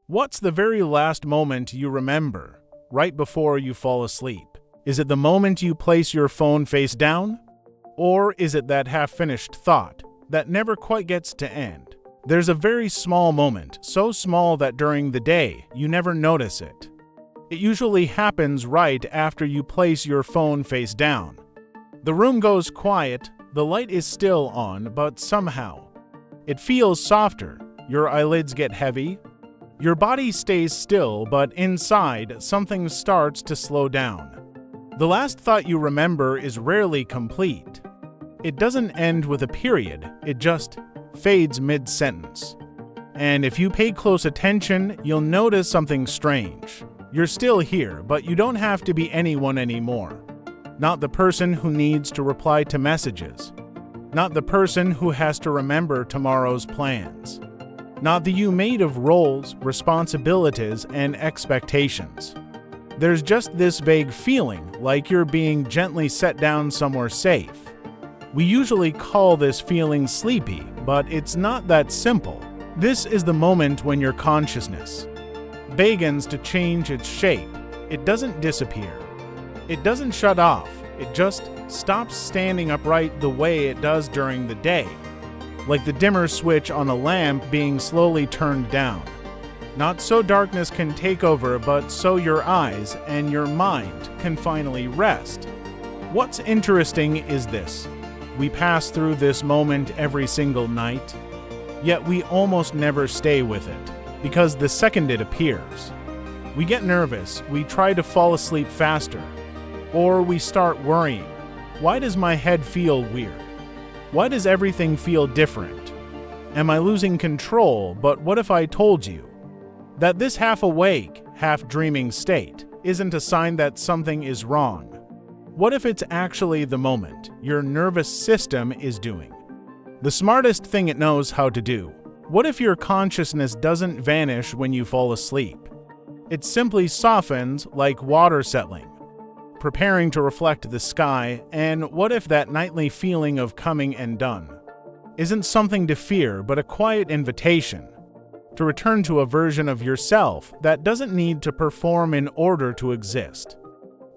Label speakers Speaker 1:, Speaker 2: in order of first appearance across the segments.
Speaker 1: What's the very last moment you remember, right before you fall asleep? Is it the moment you place your phone face down? Or is it that half-finished thought that never quite gets to end? There's a very small moment, so small that during the day you never notice it. It usually happens right after you place your phone face down. The room goes quiet, the light is still on, but somehow it feels softer. Your eyelids get heavy. Your body stays still, but inside, something starts to slow down. The last thought you remember is rarely complete. It doesn't end with a period, it just fades mid-sentence. And if you pay close attention, you'll notice something strange. You're still here, but you don't have to be anyone anymore. Not the person who needs to reply to messages. Not the person who has to remember tomorrow's plans. Not the you made of roles, responsibilities, and expectations. There's just this vague feeling like you're being gently set down somewhere safe. We usually call this feeling sleepy, but it's not that simple. This is the moment when your consciousness begins to change its shape. It doesn't disappear. It doesn't shut off. It just stops standing upright the way it does during the day, like the dimmer switch on a lamp being slowly turned down. Not so darkness can take over, but so your eyes and your mind can finally rest. What's interesting is this. We pass through this moment every single night, yet we almost never stay with it, because the second it appears, we get nervous, we try to fall asleep faster, or we start worrying. Why does my head feel weird? Why does everything feel different? Am I losing control? But what if I told you that this half-awake, half-dreaming state isn't a sign that something is wrong? What if it's actually the moment your nervous system is doing the smartest thing it knows how to do? What if your consciousness doesn't vanish when you fall asleep? It simply softens like water settling, preparing to reflect the sky. And what if that nightly feeling of coming and done isn't something to fear, but a quiet invitation to return to a version of yourself that doesn't need to perform in order to exist?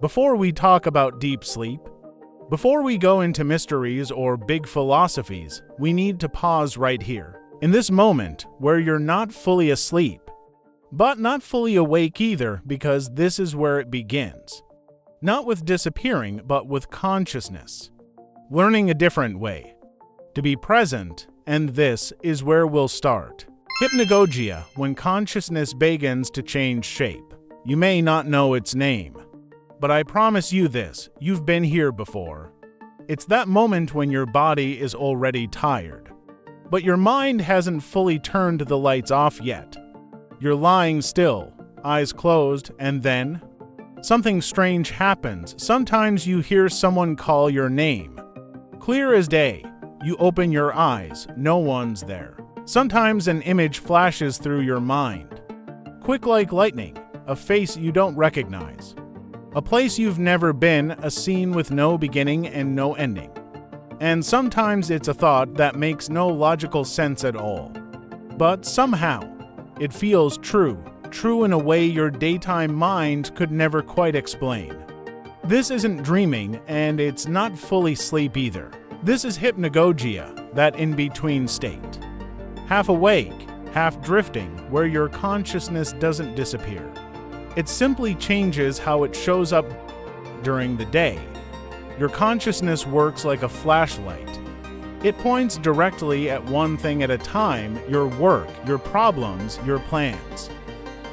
Speaker 1: Before we talk about deep sleep, before we go into mysteries or big philosophies, we need to pause right here, in this moment where you're not fully asleep, but not fully awake either, because this is where it begins. Not with disappearing, but with consciousness. Learning a different way to be present, and this is where we'll start. Hypnagogia, when consciousness begins to change shape. You may not know its name, but I promise you this, you've been here before. It's that moment when your body is already tired, but your mind hasn't fully turned the lights off yet. You're lying still, eyes closed, and then something strange happens. Sometimes you hear someone call your name. Clear as day, you open your eyes, no one's there. Sometimes an image flashes through your mind. Quick like lightning, a face you don't recognize. A place you've never been, a scene with no beginning and no ending. And sometimes it's a thought that makes no logical sense at all. But somehow, it feels true in a way your daytime mind could never quite explain. This isn't dreaming, and it's not fully sleep either. This is hypnagogia, that in-between state. Half awake, half drifting, where your consciousness doesn't disappear. It simply changes how it shows up during the day. Your consciousness works like a flashlight. It points directly at one thing at a time: your work, your problems, your plans.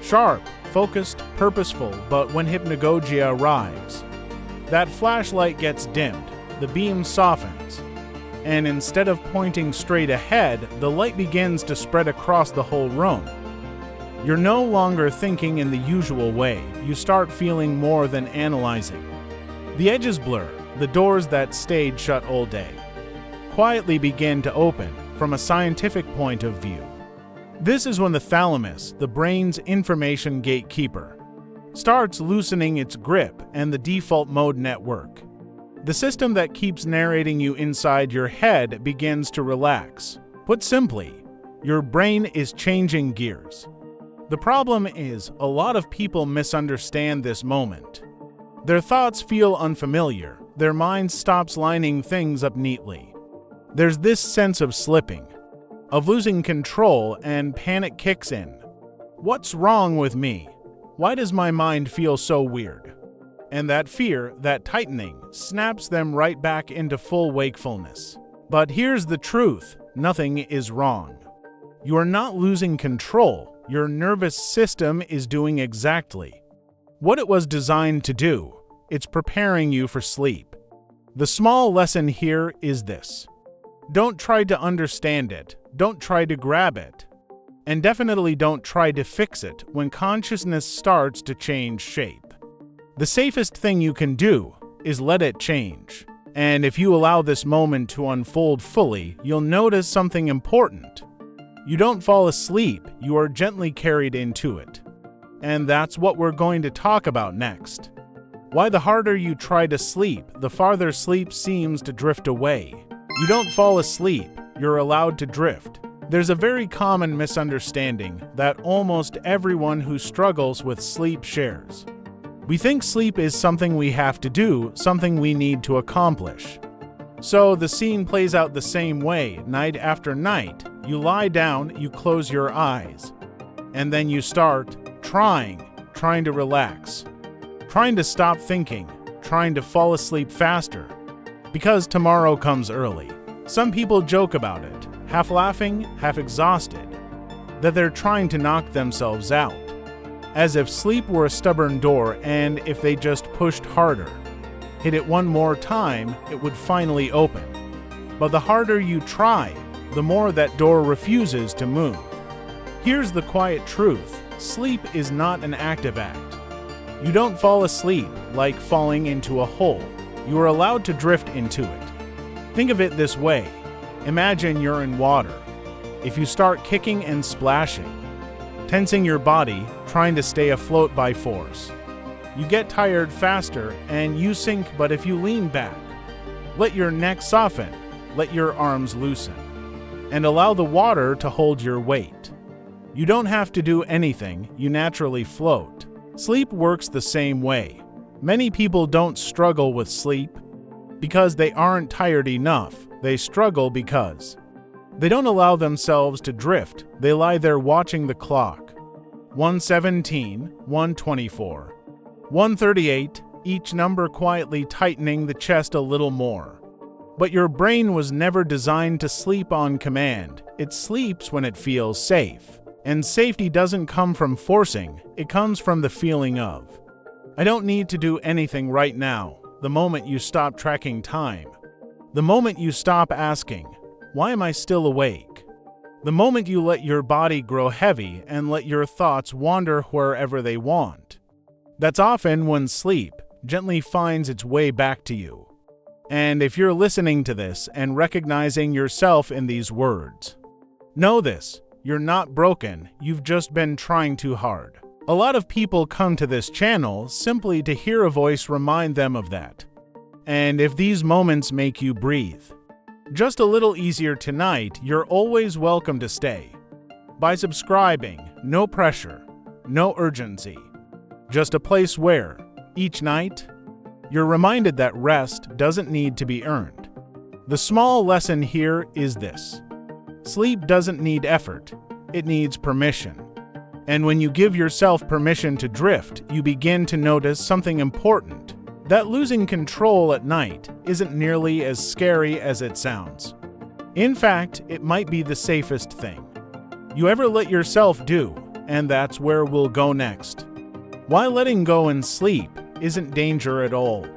Speaker 1: Sharp, focused, purposeful, but when hypnagogia arrives, that flashlight gets dimmed, the beam softens, and instead of pointing straight ahead, the light begins to spread across the whole room. You're no longer thinking in the usual way. You start feeling more than analyzing. The edges blur, the doors that stayed shut all day quietly begin to open from a scientific point of view. This is when the thalamus, the brain's information gatekeeper, starts loosening its grip, and the default mode network, the system that keeps narrating you inside your head, begins to relax. Put simply, your brain is changing gears. The problem is, a lot of people misunderstand this moment. Their thoughts feel unfamiliar, their mind stops lining things up neatly. There's this sense of slipping, of losing control, and panic kicks in. What's wrong with me? Why does my mind feel so weird? And that fear, that tightening, snaps them right back into full wakefulness. But here's the truth, nothing is wrong. You are not losing control, your nervous system is doing exactly what it was designed to do. It's preparing you for sleep. The small lesson here is this: don't try to understand it, don't try to grab it, and definitely don't try to fix it when consciousness starts to change shape. The safest thing you can do is let it change. And if you allow this moment to unfold fully, you'll notice something important. You don't fall asleep, you are gently carried into it. And that's what we're going to talk about next. Why the harder you try to sleep, the farther sleep seems to drift away. You don't fall asleep, you're allowed to drift. There's a very common misunderstanding that almost everyone who struggles with sleep shares. We think sleep is something we have to do, something we need to accomplish. So the scene plays out the same way, night after night. You lie down, you close your eyes, and then you start trying to relax, trying to stop thinking, trying to fall asleep faster, because tomorrow comes early. Some people joke about it, half laughing, half exhausted, that they're trying to knock themselves out, as if sleep were a stubborn door and if they just pushed harder, hit it one more time, it would finally open. But the harder you try, the more that door refuses to move. Here's the quiet truth: sleep is not an active act. You don't fall asleep like falling into a hole. You are allowed to drift into it. Think of it this way. Imagine you're in water. If you start kicking and splashing, tensing your body, trying to stay afloat by force, you get tired faster and you sink. But if you lean back, let your neck soften, let your arms loosen, and allow the water to hold your weight, you don't have to do anything, you naturally float. Sleep works the same way. Many people don't struggle with sleep because they aren't tired enough. They struggle because they don't allow themselves to drift. They lie there watching the clock. 1:17, 1:24, 1:38, each number quietly tightening the chest a little more. But your brain was never designed to sleep on command. It sleeps when it feels safe. And safety doesn't come from forcing, it comes from the feeling of, I don't need to do anything right now. The moment you stop tracking time, the moment you stop asking, why am I still awake? The moment you let your body grow heavy and let your thoughts wander wherever they want. That's often when sleep gently finds its way back to you. And if you're listening to this and recognizing yourself in these words, know this: you're not broken, you've just been trying too hard. A lot of people come to this channel simply to hear a voice remind them of that. And if these moments make you breathe just a little easier tonight, you're always welcome to stay. By subscribing, no pressure, no urgency, just a place where, each night, you're reminded that rest doesn't need to be earned. The small lesson here is this: sleep doesn't need effort, it needs permission. And when you give yourself permission to drift, you begin to notice something important: that losing control at night isn't nearly as scary as it sounds. In fact, it might be the safest thing you ever let yourself do, and that's where we'll go next. Why letting go in sleep isn't danger at all,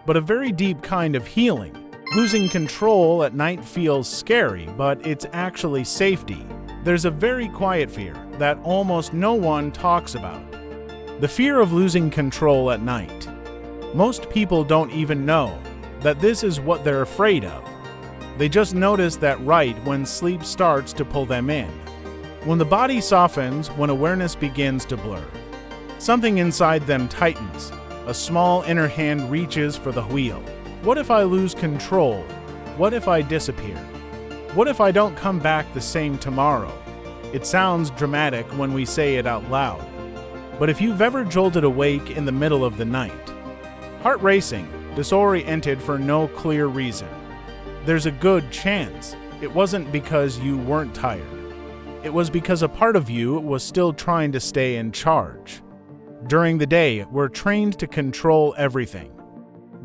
Speaker 1: but a very deep kind of healing. Losing control at night feels scary, but it's actually safety. There's a very quiet fear that almost no one talks about: the fear of losing control at night. Most people don't even know that this is what they're afraid of. They just notice that right when sleep starts to pull them in. When the body softens, when awareness begins to blur, something inside them tightens. A small inner hand reaches for the wheel. What if I lose control? What if I disappear? What if I don't come back the same tomorrow? It sounds dramatic when we say it out loud. But if you've ever jolted awake in the middle of the night, heart racing, disoriented for no clear reason, there's a good chance it wasn't because you weren't tired. It was because a part of you was still trying to stay in charge. During the day, we're trained to control everything.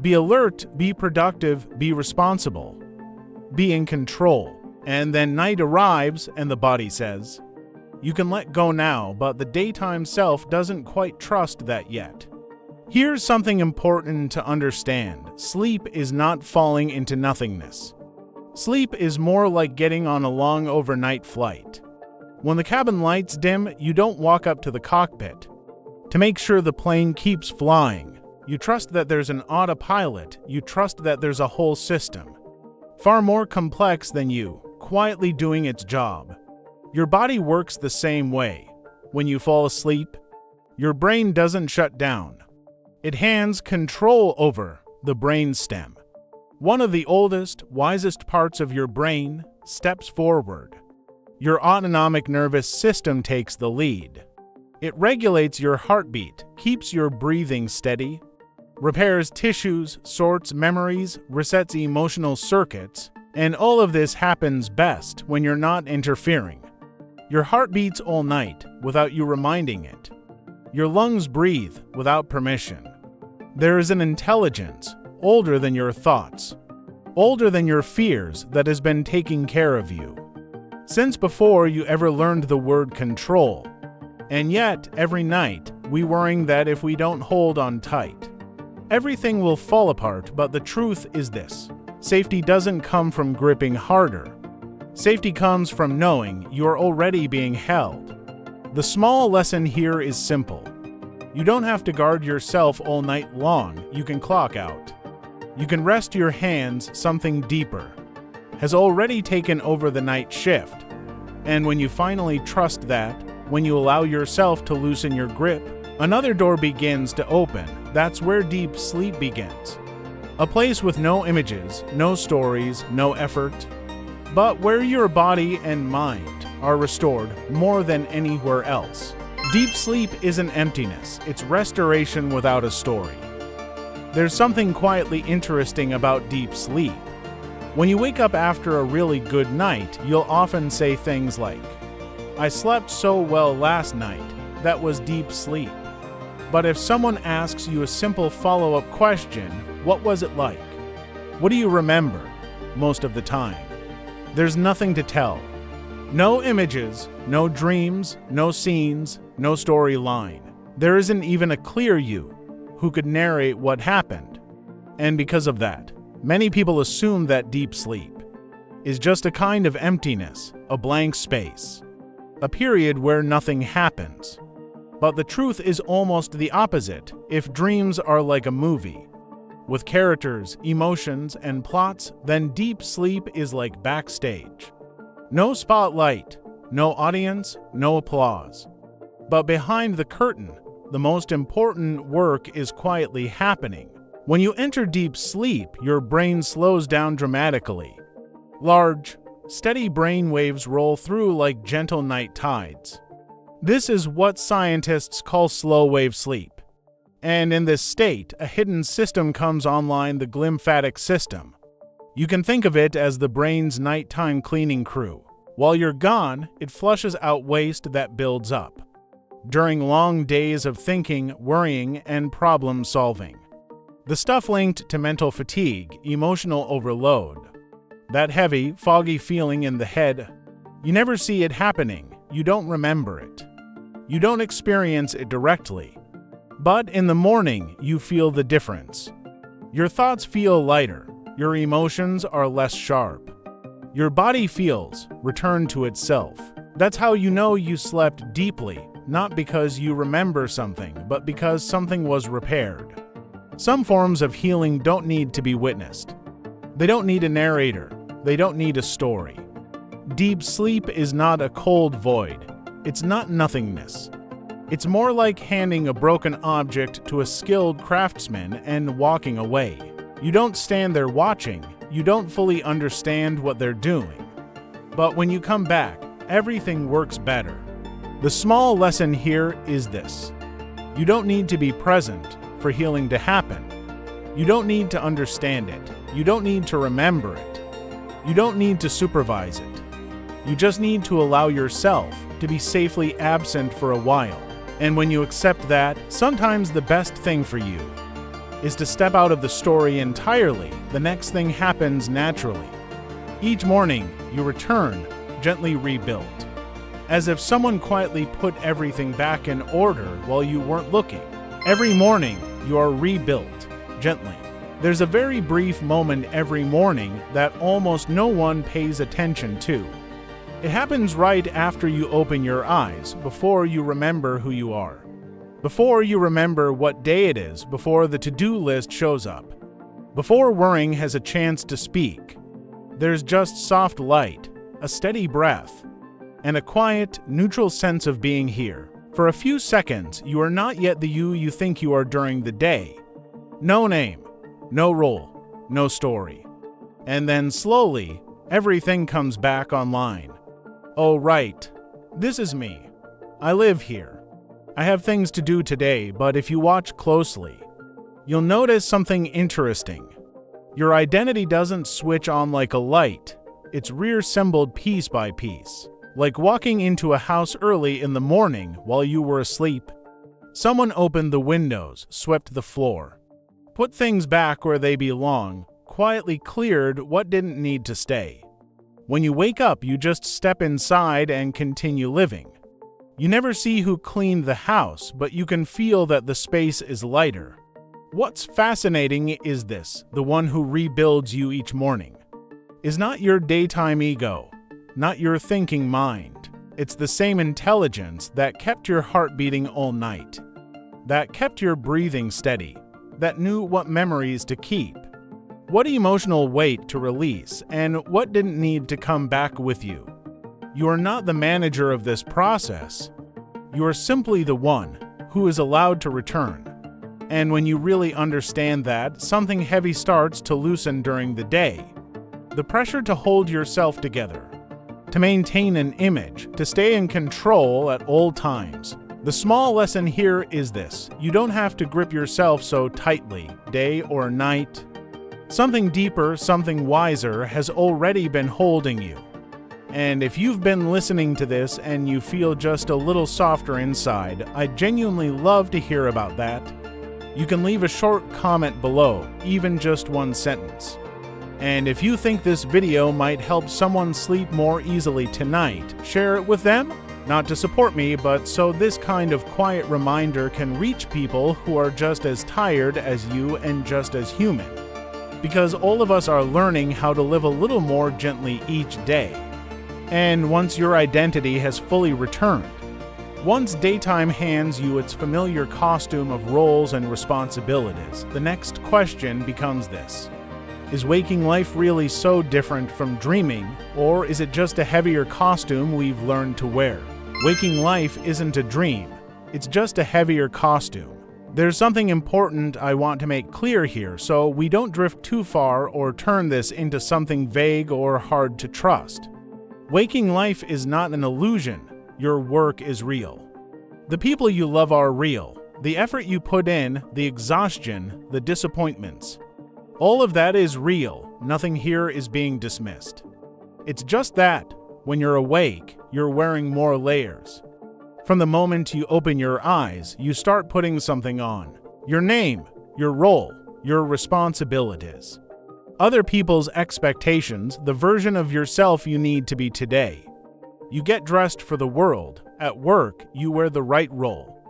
Speaker 1: Be alert, be productive, be responsible. Be in control. And then night arrives and the body says, you can let go now, but the daytime self doesn't quite trust that yet. Here's something important to understand. Sleep is not falling into nothingness. Sleep is more like getting on a long overnight flight. When the cabin lights dim, you don't walk up to the cockpit to make sure the plane keeps flying. You trust that there's an autopilot. You trust that there's a whole system, far more complex than you, quietly doing its job. Your body works the same way. When you fall asleep, your brain doesn't shut down. It hands control over the brain stem. One of the oldest, wisest parts of your brain steps forward. Your autonomic nervous system takes the lead. It regulates your heartbeat, keeps your breathing steady, repairs tissues, sorts memories, resets emotional circuits, and all of this happens best when you're not interfering. Your heart beats all night without you reminding it. Your lungs breathe without permission. There is an intelligence older than your thoughts, older than your fears, that has been taking care of you since before you ever learned the word control. And yet, every night, we worrying that if we don't hold on tight, everything will fall apart. But the truth is this: safety doesn't come from gripping harder. Safety comes from knowing you're already being held. The small lesson here is simple. You don't have to guard yourself all night long. You can clock out. You can rest your hands. Something deeper has already taken over the night shift. And when you finally trust that, when you allow yourself to loosen your grip, another door begins to open. That's where deep sleep begins. A place with no images, no stories, no effort, but where your body and mind are restored more than anywhere else. Deep sleep isn't emptiness, it's restoration without a story. There's something quietly interesting about deep sleep. When you wake up after a really good night, you'll often say things like, I slept so well last night, that was deep sleep. But if someone asks you a simple follow-up question, what was it like? What do you remember? Most of the time, there's nothing to tell. No images, no dreams, no scenes, no storyline. There isn't even a clear you who could narrate what happened. And because of that, many people assume that deep sleep is just a kind of emptiness, a blank space, a period where nothing happens. But the truth is almost the opposite. If dreams are like a movie, with characters, emotions, and plots, then deep sleep is like backstage. No spotlight, no audience, no applause. But behind the curtain, the most important work is quietly happening. When you enter deep sleep, your brain slows down dramatically. Large, steady brain waves roll through like gentle night tides. This is what scientists call slow-wave sleep. And in this state, a hidden system comes online, the glymphatic system. You can think of it as the brain's nighttime cleaning crew. While you're gone, it flushes out waste that builds up during long days of thinking, worrying, and problem-solving. The stuff linked to mental fatigue, emotional overload, that heavy, foggy feeling in the head. You never see it happening. You don't remember it. You don't experience it directly. But in the morning, you feel the difference. Your thoughts feel lighter. Your emotions are less sharp. Your body feels returned to itself. That's how you know you slept deeply, not because you remember something, but because something was repaired. Some forms of healing don't need to be witnessed. They don't need a narrator. They don't need a story. Deep sleep is not a cold void. It's not nothingness. It's more like handing a broken object to a skilled craftsman and walking away. You don't stand there watching. You don't fully understand what they're doing. But when you come back, everything works better. The small lesson here is this: you don't need to be present for healing to happen. You don't need to understand it. You don't need to remember it. You don't need to supervise it. You just need to allow yourself to be safely absent for a while. And when you accept that, sometimes the best thing for you is to step out of the story entirely. The next thing happens naturally. Each morning, you return, gently rebuilt, as if someone quietly put everything back in order while you weren't looking. Every morning, you are rebuilt, gently. There's a very brief moment every morning that almost no one pays attention to. It happens right after you open your eyes, before you remember who you are. Before you remember what day it is, before the to-do list shows up. Before worrying has a chance to speak. There's just soft light, a steady breath, and a quiet, neutral sense of being here. For a few seconds, you are not yet the you think you are during the day. No name, no role, no story. And then slowly, everything comes back online. Oh, right. This is me. I live here. I have things to do today, but if you watch closely, you'll notice something interesting. Your identity doesn't switch on like a light. It's reassembled piece by piece. Like walking into a house early in the morning while you were asleep. Someone opened the windows, swept the floor, put things back where they belong, quietly cleared what didn't need to stay. When you wake up, you just step inside and continue living. You never see who cleaned the house, but you can feel that the space is lighter. What's fascinating is this: the one who rebuilds you each morning is not your daytime ego, not your thinking mind. It's the same intelligence that kept your heart beating all night, that kept your breathing steady, that knew what memories to keep, what emotional weight to release, and what didn't need to come back with you. You are not the manager of this process. You are simply the one who is allowed to return. And when you really understand that, something heavy starts to loosen during the day. The pressure to hold yourself together, to maintain an image, to stay in control at all times. The small lesson here is this: you don't have to grip yourself so tightly, day or night. Something deeper, something wiser has already been holding you. And if you've been listening to this and you feel just a little softer inside, I'd genuinely love to hear about that. You can leave a short comment below, even just one sentence. And if you think this video might help someone sleep more easily tonight, share it with them. Not to support me, but so this kind of quiet reminder can reach people who are just as tired as you and just as human. Because all of us are learning how to live a little more gently each day. And once your identity has fully returned, once daytime hands you its familiar costume of roles and responsibilities, the next question becomes this: is waking life really so different from dreaming, or is it just a heavier costume we've learned to wear? Waking life isn't a dream, it's just a heavier costume. There's something important I want to make clear here, so we don't drift too far or turn this into something vague or hard to trust. Waking life is not an illusion. Your work is real. The people you love are real. The effort you put in, the exhaustion, the disappointments. All of that is real. Nothing here is being dismissed. It's just that, when you're awake, you're wearing more layers. From the moment you open your eyes, you start putting something on. Your name, your role, your responsibilities. Other people's expectations, the version of yourself you need to be today. You get dressed for the world. At work, you wear the right role.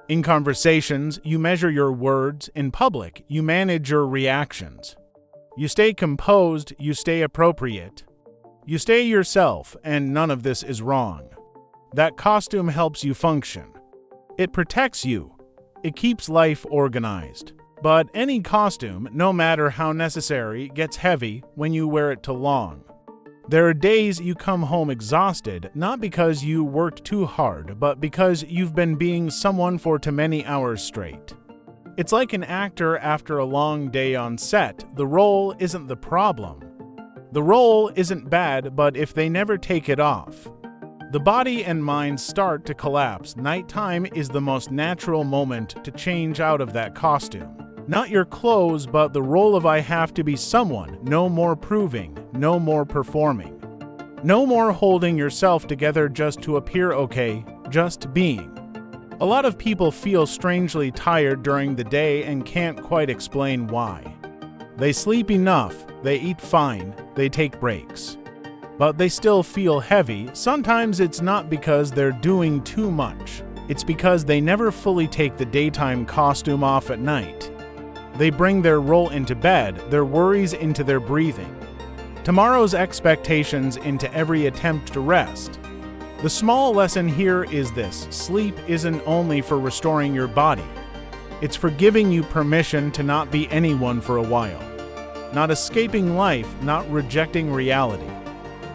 Speaker 1: In conversations, you measure your words. In public, you manage your reactions. You stay composed, you stay appropriate. You stay yourself, and none of this is wrong. That costume helps you function. It protects you. It keeps life organized. But any costume, no matter how necessary, gets heavy when you wear it too long. There are days you come home exhausted, not because you worked too hard, but because you've been being someone for too many hours straight. It's like an actor after a long day on set. The role isn't the problem. The role isn't bad, but if they never take it off, The body and mind start to collapse. Nighttime is the most natural moment to change out of that costume. Not your clothes, but the role of I have to be someone. No more proving, no more performing. No more holding yourself together just to appear okay, just being. A lot of people feel strangely tired during the day and can't quite explain why. They sleep enough, they eat fine, they take breaks. But they still feel heavy. Sometimes it's not because they're doing too much. It's because they never fully take the daytime costume off at night. They bring their role into bed, their worries into their breathing, tomorrow's expectations into every attempt to rest. The small lesson here is this: sleep isn't only for restoring your body. It's for giving you permission to not be anyone for a while. Not escaping life, not rejecting reality.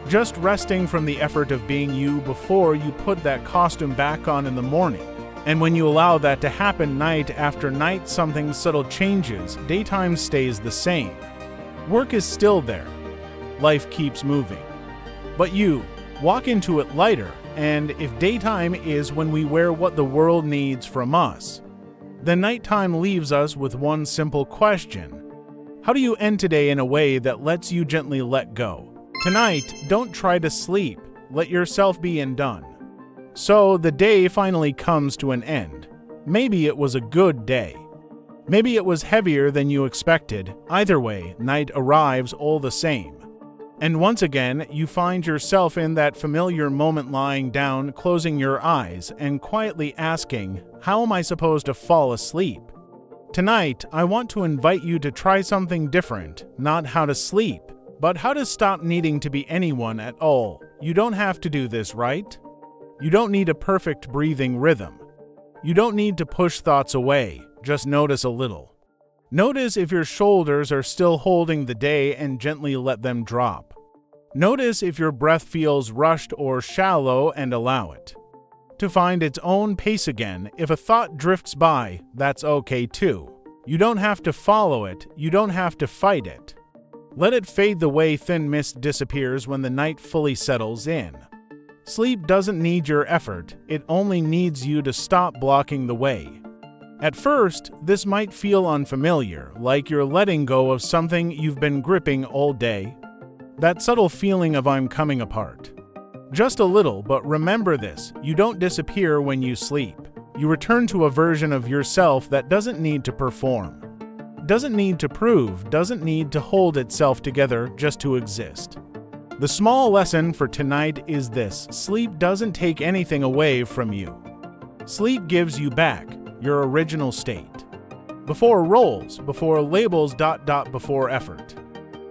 Speaker 1: Just resting from the effort of being you before you put that costume back on in the morning. And when you allow that to happen night after night, something subtle changes. Daytime stays the same. Work is still there. Life keeps moving. But you walk into it lighter, and if daytime is when we wear what the world needs from us, then nighttime leaves us with one simple question. How do you end today in a way that lets you gently let go? Tonight, don't try to sleep. Let yourself be undone. So the day finally comes to an end. Maybe it was a good day. Maybe it was heavier than you expected. Either way, night arrives all the same. And once again, you find yourself in that familiar moment, lying down, closing your eyes, and quietly asking, how am I supposed to fall asleep? Tonight, I want to invite you to try something different. Not how to sleep, but how to stop needing to be anyone at all. You don't have to do this, right? You don't need a perfect breathing rhythm. You don't need to push thoughts away. Just notice a little. Notice if your shoulders are still holding the day and gently let them drop. Notice if your breath feels rushed or shallow and allow it to find its own pace again. If a thought drifts by, that's okay too. You don't have to follow it. You don't have to fight it. Let it fade the way thin mist disappears when the night fully settles in. Sleep doesn't need your effort. It only needs you to stop blocking the way. At first, this might feel unfamiliar, like you're letting go of something you've been gripping all day. That subtle feeling of I'm coming apart. Just a little, but remember this: you don't disappear when you sleep. You return to a version of yourself that doesn't need to perform, doesn't need to prove, doesn't need to hold itself together just to exist. The small lesson for tonight is this: sleep doesn't take anything away from you. Sleep gives you back your original state. Before roles, before labels, before effort.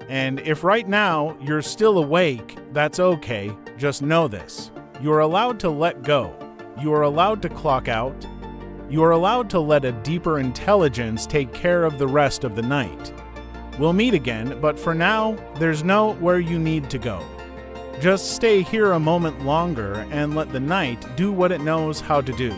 Speaker 1: And if right now you're still awake, that's okay. Just know this: you are allowed to let go. You are allowed to clock out. You are allowed to let a deeper intelligence take care of the rest of the night. We'll meet again, but for now, there's nowhere you need to go. Just stay here a moment longer and let the night do what it knows how to do.